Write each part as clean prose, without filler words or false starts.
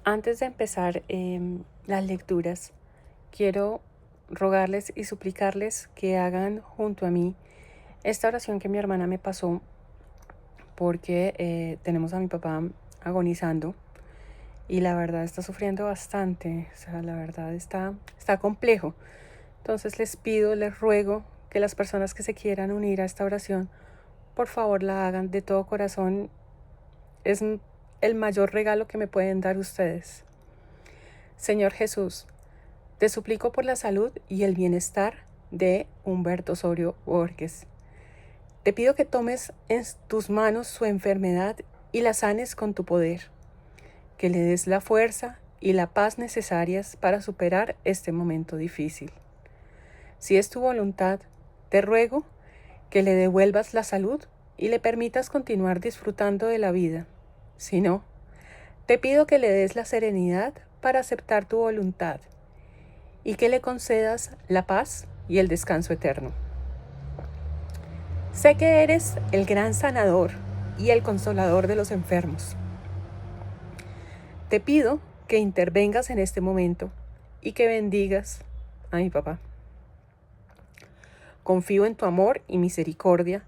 Antes de empezar las lecturas, quiero rogarles y suplicarles que hagan junto a mí esta oración que mi hermana me pasó porque tenemos a mi papá agonizando y la verdad está sufriendo bastante, o sea, la verdad está complejo. Entonces les ruego que las personas que se quieran unir a esta oración, por favor la hagan de todo corazón. Es el mayor regalo que me pueden dar ustedes. Señor Jesús, te suplico por la salud y el bienestar de Humberto Osorio Borges. Te pido que tomes en tus manos su enfermedad y la sanes con tu poder, que le des la fuerza y la paz necesarias para superar este momento difícil. Si es tu voluntad, te ruego que le devuelvas la salud y le permitas continuar disfrutando de la vida. Si no, te pido que le des la serenidad para aceptar tu voluntad y que le concedas la paz y el descanso eterno. Sé que eres el gran sanador y el consolador de los enfermos. Te pido que intervengas en este momento y que bendigas a mi papá. Confío en tu amor y misericordia,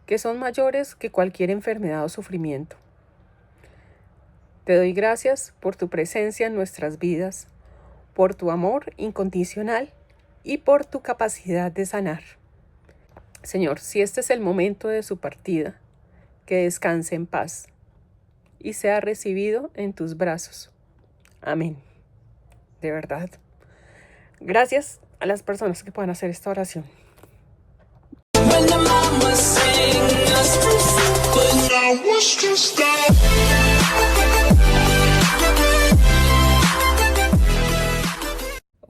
que son mayores que cualquier enfermedad o sufrimiento. Te doy gracias por tu presencia en nuestras vidas, por tu amor incondicional y por tu capacidad de sanar. Señor, si este es el momento de su partida, que descanse en paz y sea recibido en tus brazos. Amén. De verdad. Gracias a las personas que puedan hacer esta oración.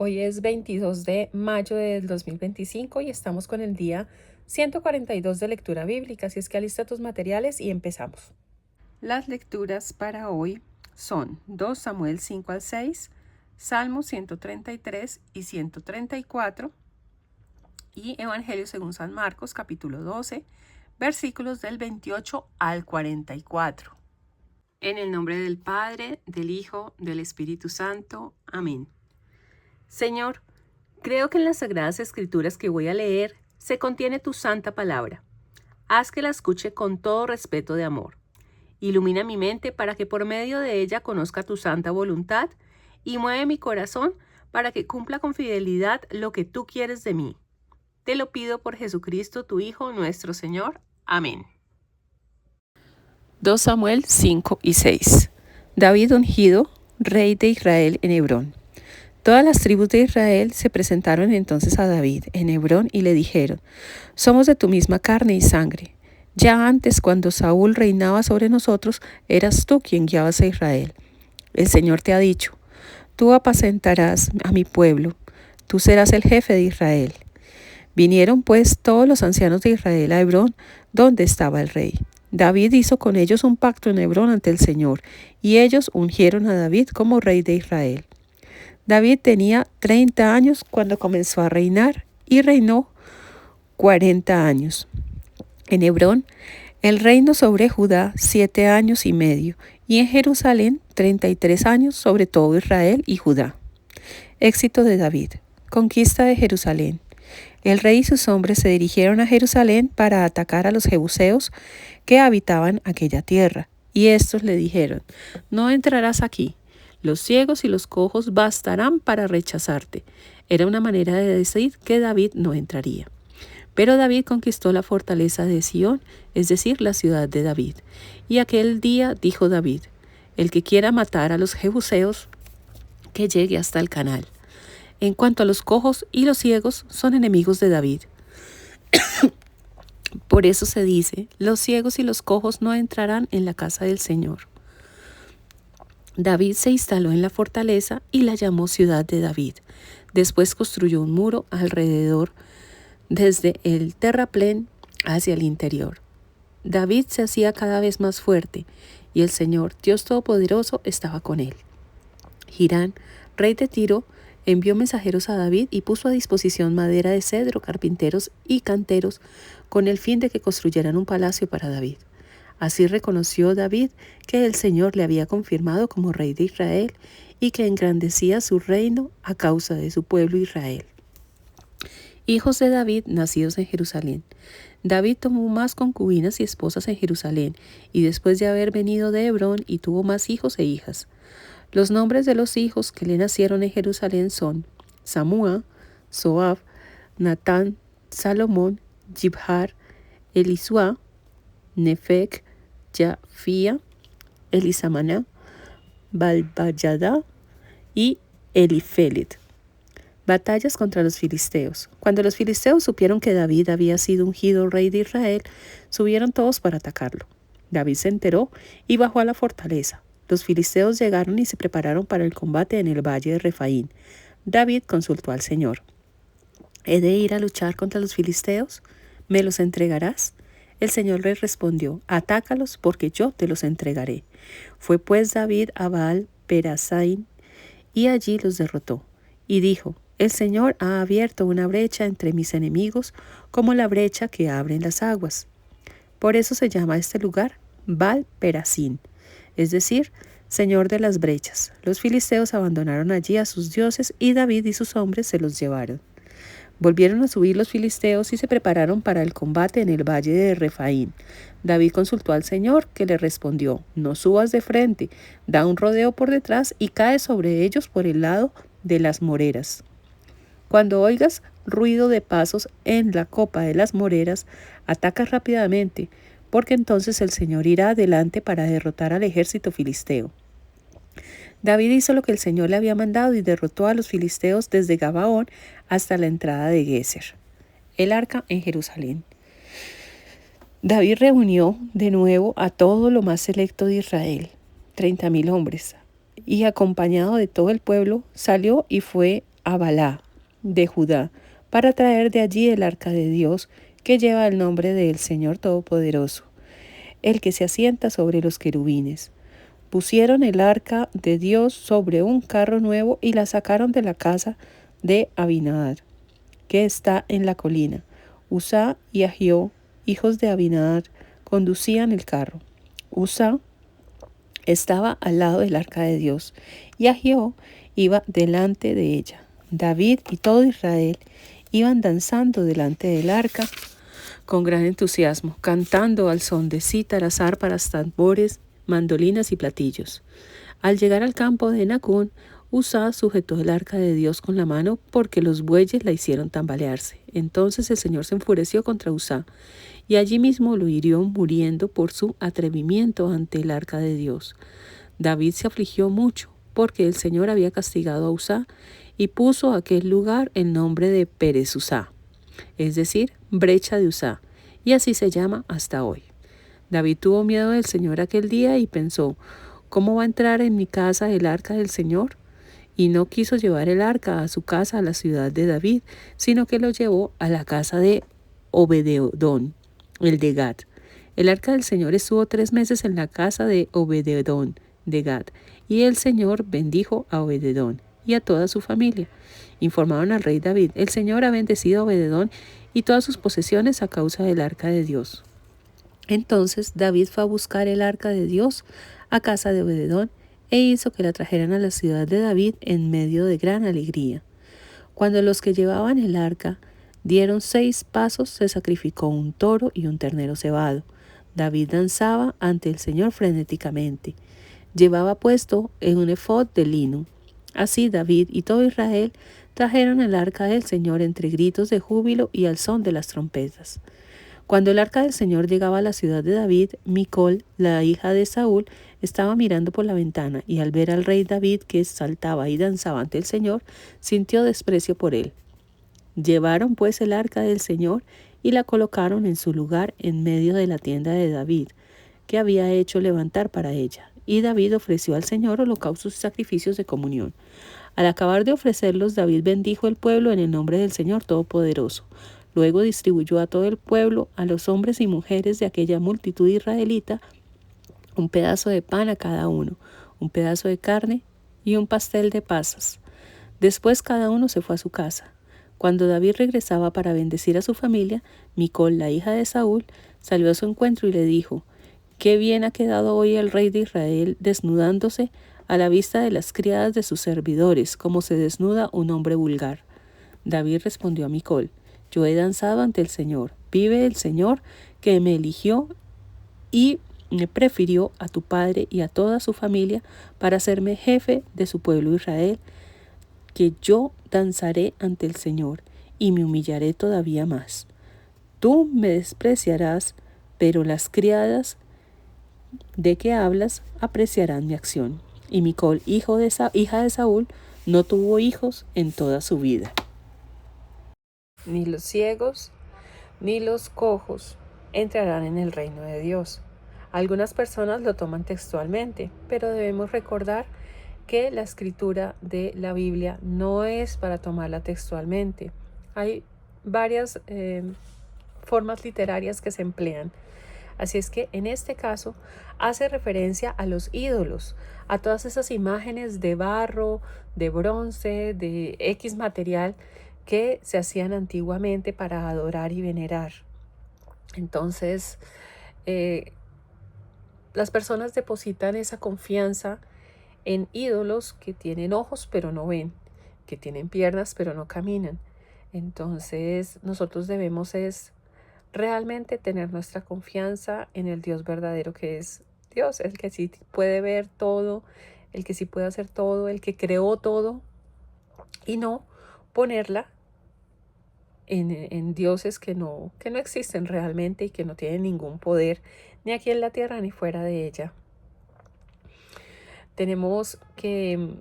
Hoy es 22 de mayo del 2025 y estamos con el día 142 de lectura bíblica, así es que alista tus materiales y empezamos. Las lecturas para hoy son 2 Samuel 5 al 6, Salmos 133 y 134 y Evangelio según San Marcos capítulo 12, versículos del 28 al 44. En el nombre del Padre, del Hijo, del Espíritu Santo. Amén. Señor, creo que en las Sagradas Escrituras que voy a leer se contiene tu santa palabra. Haz que la escuche con todo respeto de amor. Ilumina mi mente para que por medio de ella conozca tu santa voluntad y mueve mi corazón para que cumpla con fidelidad lo que tú quieres de mí. Te lo pido por Jesucristo, tu Hijo, nuestro Señor. Amén. 2 Samuel 5 y 6. David ungido, rey de Israel en Hebrón. Todas las tribus de Israel se presentaron entonces a David en Hebrón y le dijeron: somos de tu misma carne y sangre. Ya antes, cuando Saúl reinaba sobre nosotros, eras tú quien guiabas a Israel. El Señor te ha dicho: tú apacentarás a mi pueblo, tú serás el jefe de Israel. Vinieron pues todos los ancianos de Israel a Hebrón, donde estaba el rey. David hizo con ellos un pacto en Hebrón ante el Señor, y ellos ungieron a David como rey de Israel. David tenía 30 años cuando comenzó a reinar y reinó 40 años. En Hebrón, el reino sobre Judá 7 años y medio, y en Jerusalén 33 años sobre todo Israel y Judá. Éxito de David. Conquista de Jerusalén. El rey y sus hombres se dirigieron a Jerusalén para atacar a los jebuseos que habitaban aquella tierra, y estos le dijeron: no entrarás aquí. Los ciegos y los cojos bastarán para rechazarte. Era una manera de decir que David no entraría. Pero David conquistó la fortaleza de Sión, es decir, la ciudad de David. Y aquel día dijo David: el que quiera matar a los jebuseos, que llegue hasta el canal. En cuanto a los cojos y los ciegos, son enemigos de David. Por eso se dice: los ciegos y los cojos no entrarán en la casa del Señor. David se instaló en la fortaleza y la llamó Ciudad de David. Después construyó un muro alrededor desde el terraplén hacia el interior. David se hacía cada vez más fuerte y el Señor, Dios Todopoderoso, estaba con él. Hirán, rey de Tiro, envió mensajeros a David y puso a disposición madera de cedro, carpinteros y canteros con el fin de que construyeran un palacio para David. Así reconoció David que el Señor le había confirmado como rey de Israel y que engrandecía su reino a causa de su pueblo Israel. Hijos de David nacidos en Jerusalén. David tomó más concubinas y esposas en Jerusalén, y después de haber venido de Hebrón, y tuvo más hijos e hijas. Los nombres de los hijos que le nacieron en Jerusalén son Samúa, Soab, Natán, Salomón, Jibhar, Elisua, Nefec, Jafía, Elisamaná, Balbayada y Elifelet. Batallas contra los filisteos. Cuando los filisteos supieron que David había sido ungido rey de Israel, subieron todos para atacarlo. David se enteró y bajó a la fortaleza. Los filisteos llegaron y se prepararon para el combate en el valle de Refaín. David consultó al Señor. ¿He de ir a luchar contra los filisteos? ¿Me los entregarás? El Señor le respondió, atácalos porque yo te los entregaré. Fue pues David a Baal Perasaim y allí los derrotó. Y dijo, el Señor ha abierto una brecha entre mis enemigos como la brecha que abren las aguas. Por eso se llama este lugar Baal Perasim, es decir, Señor de las brechas. Los filisteos abandonaron allí a sus dioses y David y sus hombres se los llevaron. Volvieron a subir los filisteos y se prepararon para el combate en el valle de Refaín. David consultó al Señor, que le respondió, no subas de frente, da un rodeo por detrás y cae sobre ellos por el lado de las moreras. Cuando oigas ruido de pasos en la copa de las moreras, ataca rápidamente, porque entonces el Señor irá adelante para derrotar al ejército filisteo. David hizo lo que el Señor le había mandado y derrotó a los filisteos desde Gabaón hasta la entrada de Geser. El arca en Jerusalén. David reunió de nuevo a todo lo más selecto de Israel, 30,000 hombres, y acompañado de todo el pueblo, salió y fue a Balá, de Judá, para traer de allí el arca de Dios, que lleva el nombre del Señor Todopoderoso, el que se asienta sobre los querubines. Pusieron el arca de Dios sobre un carro nuevo y la sacaron de la casa de Abinadab, que está en la colina. Uzá y Ahió, hijos de Abinadab, conducían el carro. Uzá estaba al lado del arca de Dios y Ahió iba delante de ella. David y todo Israel iban danzando delante del arca con gran entusiasmo, cantando al son de cítaras, árparas, tambores, mandolinas y platillos. Al llegar al campo de Nacón, Uzá sujetó el arca de Dios con la mano porque los bueyes la hicieron tambalearse. Entonces el Señor se enfureció contra Uzá y allí mismo lo hirió muriendo por su atrevimiento ante el arca de Dios. David se afligió mucho porque el Señor había castigado a Uzá y puso a aquel lugar el nombre de Perez Uzá, es decir, brecha de Uzá, y así se llama hasta hoy. David tuvo miedo del Señor aquel día y pensó, ¿cómo va a entrar en mi casa el arca del Señor? Y no quiso llevar el arca a su casa, a la ciudad de David, sino que lo llevó a la casa de Obededón, el de Gad. El arca del Señor estuvo 3 meses en la casa de Obededón, de Gad, y el Señor bendijo a Obededón y a toda su familia. Informaron al rey David, el Señor ha bendecido a Obededón y todas sus posesiones a causa del arca de Dios. Entonces David fue a buscar el arca de Dios a casa de Obededón e hizo que la trajeran a la ciudad de David en medio de gran alegría. Cuando los que llevaban el arca dieron 6 pasos, se sacrificó un toro y un ternero cebado. David danzaba ante el Señor frenéticamente. Llevaba puesto en un efod de lino. Así David y todo Israel trajeron el arca del Señor entre gritos de júbilo y al son de las trompetas. Cuando el arca del Señor llegaba a la ciudad de David, Micol, la hija de Saúl, estaba mirando por la ventana y al ver al rey David que saltaba y danzaba ante el Señor, sintió desprecio por él. Llevaron pues el arca del Señor y la colocaron en su lugar en medio de la tienda de David, que había hecho levantar para ella. Y David ofreció al Señor holocaustos y sacrificios de comunión. Al acabar de ofrecerlos, David bendijo el pueblo en el nombre del Señor Todopoderoso. Luego distribuyó a todo el pueblo, a los hombres y mujeres de aquella multitud israelita, un pedazo de pan a cada uno, un pedazo de carne y un pastel de pasas. Después cada uno se fue a su casa. Cuando David regresaba para bendecir a su familia, Micol, la hija de Saúl, salió a su encuentro y le dijo, Qué bien ha quedado hoy el rey de Israel desnudándose a la vista de las criadas de sus servidores, como se desnuda un hombre vulgar. David respondió a Micol: Yo he danzado ante el Señor. Vive el Señor, que me eligió y me prefirió a tu padre y a toda su familia para hacerme jefe de su pueblo Israel, que yo danzaré ante el Señor y me humillaré todavía más. Tú me despreciarás, pero las criadas de que hablas apreciarán mi acción. Y Micol, hija de Saúl, no tuvo hijos en toda su vida. Ni los ciegos ni los cojos entrarán en el reino de Dios. Algunas personas lo toman textualmente, pero debemos recordar que la escritura de la Biblia no es para tomarla textualmente. Hay varias formas literarias que se emplean. Así es que en este caso hace referencia a los ídolos, a todas esas imágenes de barro, de bronce, de X material que se hacían antiguamente para adorar y venerar. Entonces, las personas depositan esa confianza en ídolos que tienen ojos pero no ven, que tienen piernas pero no caminan. Entonces, nosotros debemos realmente tener nuestra confianza en el Dios verdadero, que es Dios, el que sí puede ver todo, el que sí puede hacer todo, el que creó todo, y no ponerla en dioses que no existen realmente y que no tienen ningún poder ni aquí en la tierra ni fuera de ella. Tenemos que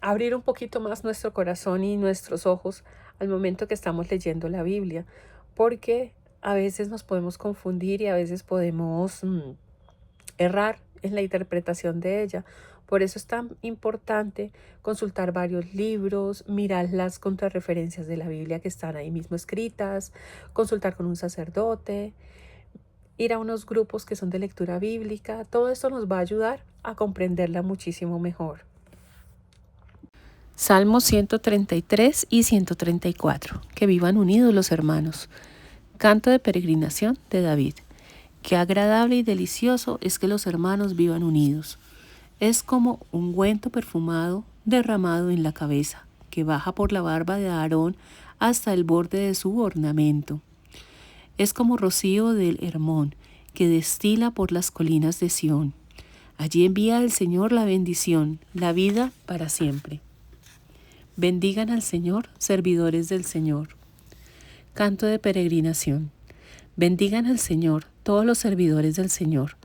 abrir un poquito más nuestro corazón y nuestros ojos al momento que estamos leyendo la Biblia, porque a veces nos podemos confundir y a veces podemos errar en la interpretación de ella. Por eso es tan importante consultar varios libros, mirar las contrarreferencias de la Biblia que están ahí mismo escritas, consultar con un sacerdote, ir a unos grupos que son de lectura bíblica. Todo esto nos va a ayudar a comprenderla muchísimo mejor. Salmos 133 y 134. Que vivan unidos los hermanos. Canto de peregrinación de David. Qué agradable y delicioso es que los hermanos vivan unidos. Es como ungüento perfumado derramado en la cabeza, que baja por la barba de Aarón hasta el borde de su ornamento. Es como rocío del Hermón, que destila por las colinas de Sión. Allí envía el Señor la bendición, la vida para siempre. Bendigan al Señor, servidores del Señor. Canto de peregrinación. Bendigan al Señor, todos los servidores del Señor,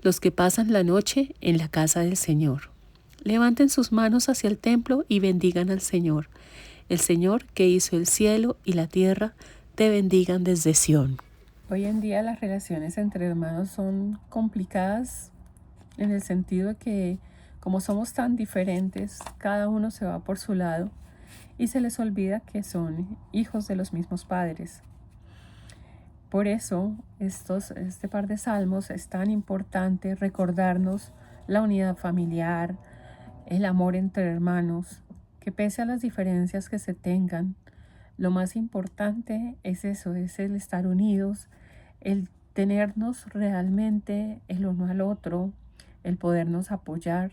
los que pasan la noche en la casa del Señor. Levanten sus manos hacia el templo y bendigan al Señor. El Señor que hizo el cielo y la tierra, te bendigan desde Sión. Hoy en día las relaciones entre hermanos son complicadas en el sentido de que como somos tan diferentes, cada uno se va por su lado y se les olvida que son hijos de los mismos padres. Por eso este par de salmos es tan importante recordarnos la unidad familiar, el amor entre hermanos, que pese a las diferencias que se tengan, lo más importante es eso, es el estar unidos, el tenernos realmente el uno al otro, el podernos apoyar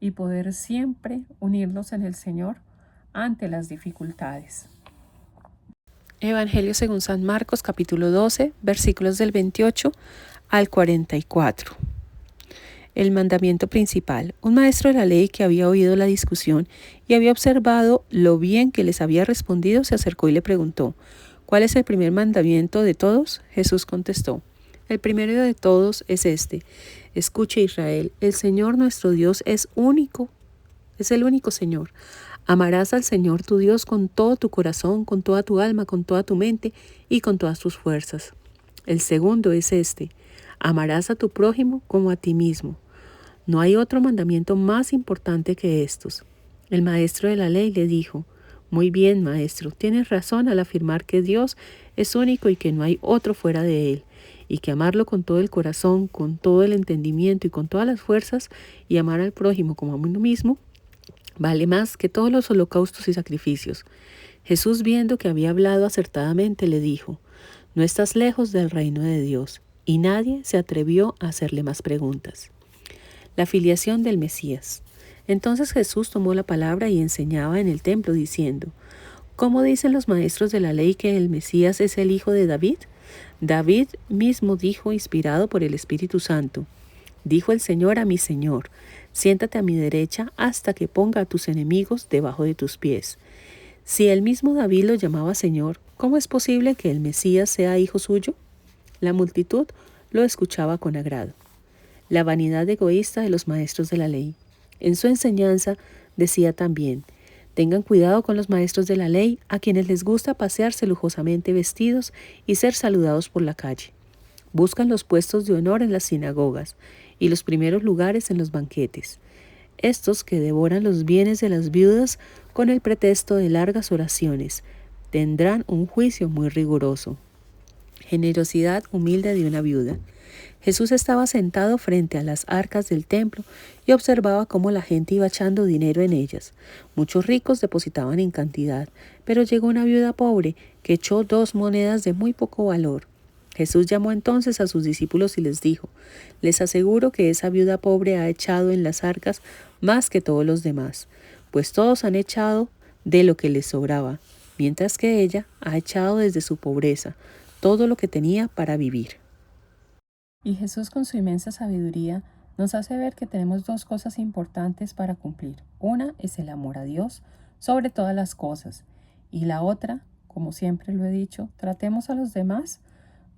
y poder siempre unirnos en el Señor ante las dificultades. Evangelio según San Marcos, capítulo 12, versículos del 28 al 44. El mandamiento principal. Un maestro de la ley que había oído la discusión y había observado lo bien que les había respondido, se acercó y le preguntó: ¿Cuál es el primer mandamiento de todos? Jesús contestó: el primero de todos es este: escuche, Israel, el Señor nuestro Dios es único, es el único Señor. Amarás al Señor tu Dios con todo tu corazón, con toda tu alma, con toda tu mente y con todas tus fuerzas. El segundo es este: amarás a tu prójimo como a ti mismo. No hay otro mandamiento más importante que estos. El maestro de la ley le dijo: muy bien, maestro, tienes razón al afirmar que Dios es único y que no hay otro fuera de Él, y que amarlo con todo el corazón, con todo el entendimiento y con todas las fuerzas, y amar al prójimo como a uno mismo, vale más que todos los holocaustos y sacrificios. Jesús, viendo que había hablado acertadamente, le dijo: no estás lejos del reino de Dios. y nadie se atrevió a hacerle más preguntas. La filiación del Mesías. Entonces Jesús tomó la palabra y enseñaba en el templo diciendo: ¿Cómo dicen los maestros de la ley que el Mesías es el hijo de David? David mismo dijo, inspirado por el Espíritu Santo: Dijo el Señor a mi Señor: Siéntate a mi derecha hasta que ponga a tus enemigos debajo de tus pies. Si el mismo David lo llamaba Señor, ¿cómo es posible que el Mesías sea hijo suyo? La multitud lo escuchaba con agrado. La vanidad egoísta de los maestros de la ley. En su enseñanza decía también: Tengan cuidado con los maestros de la ley, a quienes les gusta pasearse lujosamente vestidos y ser saludados por la calle. Buscan los puestos de honor en las sinagogas y los primeros lugares en los banquetes. Estos que devoran los bienes de las viudas con el pretexto de largas oraciones, tendrán un juicio muy riguroso. Generosidad humilde de una viuda. Jesús estaba sentado frente a las arcas del templo y observaba cómo la gente iba echando dinero en ellas. Muchos ricos depositaban en cantidad, pero llegó una viuda pobre que echó 2 monedas de muy poco valor. Jesús llamó entonces a sus discípulos y les dijo: Les aseguro que esa viuda pobre ha echado en las arcas más que todos los demás, pues todos han echado de lo que les sobraba, mientras que ella ha echado desde su pobreza todo lo que tenía para vivir. Y Jesús, con su inmensa sabiduría, nos hace ver que tenemos 2 cosas importantes para cumplir. Una es el amor a Dios sobre todas las cosas, y la otra, como siempre lo he dicho, tratemos a los demás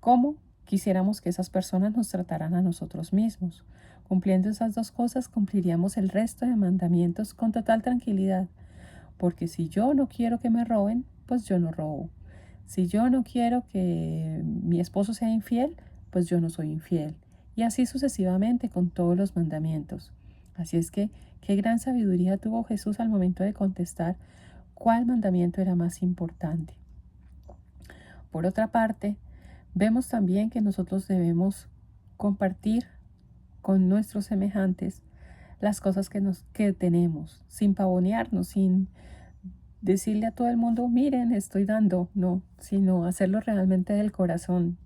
como quisiéramos que esas personas nos trataran a nosotros mismos. Cumpliendo esas 2 cosas, cumpliríamos el resto de mandamientos con total tranquilidad, porque si yo no quiero que me roben, pues yo no robo. Si yo no quiero que mi esposo sea infiel, pues yo no soy infiel. Y así sucesivamente con todos los mandamientos. Así es que, qué gran sabiduría tuvo Jesús al momento de contestar cuál mandamiento era más importante. Por otra parte, vemos también que nosotros debemos compartir con nuestros semejantes las cosas que tenemos, sin pavonearnos, sin decirle a todo el mundo: miren, estoy dando, no, sino hacerlo realmente del corazón,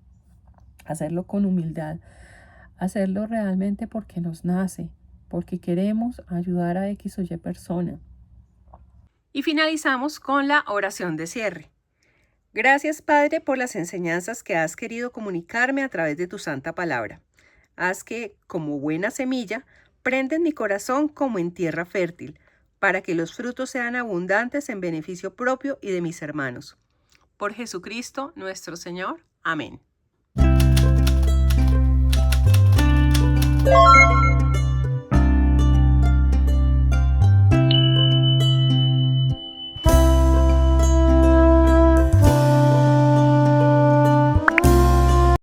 hacerlo con humildad, hacerlo realmente porque nos nace, porque queremos ayudar a X o Y persona. Y finalizamos con la oración de cierre. Gracias, Padre, por las enseñanzas que has querido comunicarme a través de tu santa palabra. Haz que, como buena semilla, prenda en mi corazón como en tierra fértil, para que los frutos sean abundantes en beneficio propio y de mis hermanos. Por Jesucristo nuestro Señor. Amén.